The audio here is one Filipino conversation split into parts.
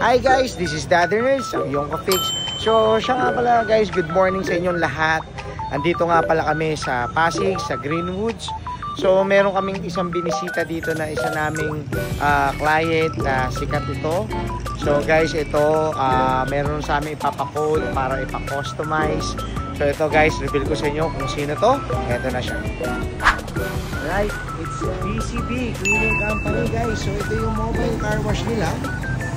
Hi guys, this is Daddy Nerds, ang iyong ka-fix. So siya nga pala guys, good morning sa inyong lahat. Andito nga pala kami sa Pasig, sa Greenwoods. So meron kaming isang binisita dito na isa naming client na sikat ito. So guys, ito meron sa amin ipapakode para ipa-customize. So ito guys, reveal ko sa inyo kung sino to. Ito na siya. Right, it's BCB Cleaning Company guys. So ito yung mobile car wash nila.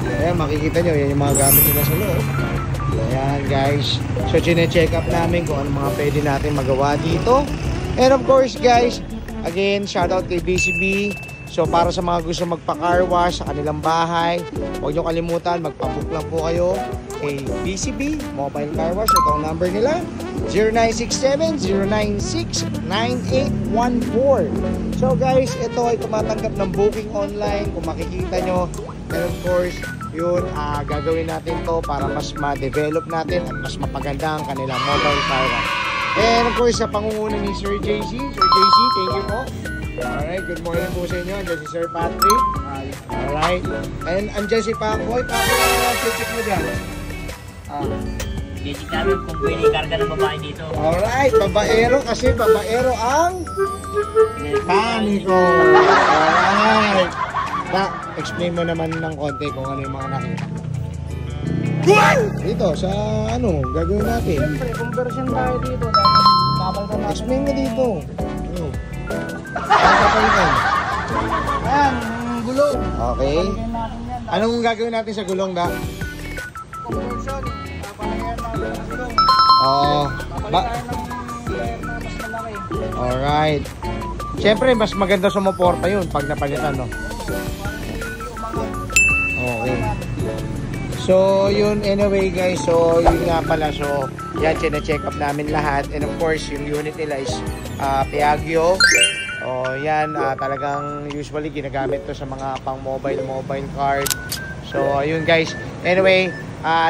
Ayan, makikita nyo, yan yung mga gamit nila sa loob. Ayan guys. So chine-check up namin kung ano mga pwede natin magawa dito. And of course guys, again, shoutout kay BCB. So para sa mga gusto magpa-car wash sa kanilang bahay, huwag nyo kalimutan, magpa-book lang po kayo kay BCB Mobile Car Wash. Ito ang number nila, 0967-096-9814. So guys, ito ay tumatanggap ng booking online kung makikita nyo. And of course, yun, gagawin natin to para mas ma-develop natin at mas mapaganda ang kanilang mobile car wash. And of course, sa pangunguna ni Sir JC. Sir JC, thank you po. Alright, good morning po sa inyo. Andyan si Sir Patrick. Alright. And andyan si Pacoy. Pacoy, check mo dyan. Basic namin kung pwede ikarga ng babae dito. Alright, babaero kasi babaero ang mekaniko. Alright. Explain mo naman ng konti kung ano yung mga nakita. Dito, sa ano, gagawin natin. Siyempre, conversion tayo dito. Dahil Explain mo dito. Ano? Papalitan. ayan, gulong. Okay. Anong gagawin natin sa gulong da? Conversion. Papalayan natin ang gulong. Oo. Papalitan ng player na mas malaki. Alright. Siyempre, mas maganda sumuporta yun pag napalitan, no? Okay. So, yun, anyway guys, so yun nga pala, so yan, chine-check up namin lahat. And of course, yung unit nila is Piaggio. O yan, talagang usually ginagamit to sa mga pang mobile card. So, ayun guys. Anyway,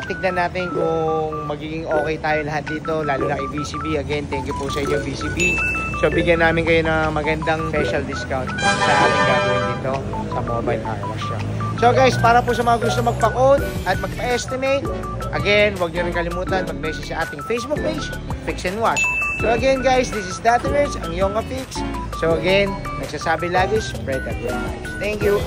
tignan natin kung magiging okay tayo lahat dito, lalo na kay BCB. Again, thank you po sa inyo BCB. So, bigyan namin kayo ng magandang special discount sa ating gagawin dito sa mobile car wash shop. So guys, para po sa mga gusto magpa-code at magpa-estimate, again, huwag nyo rin kalimutan mag-message sa ating Facebook page, Fix and Wash. So again guys, this is Daddy Nerds, ang iyong ka-fix. So again, nagsasabi lagi, spread the good vibes. Thank you.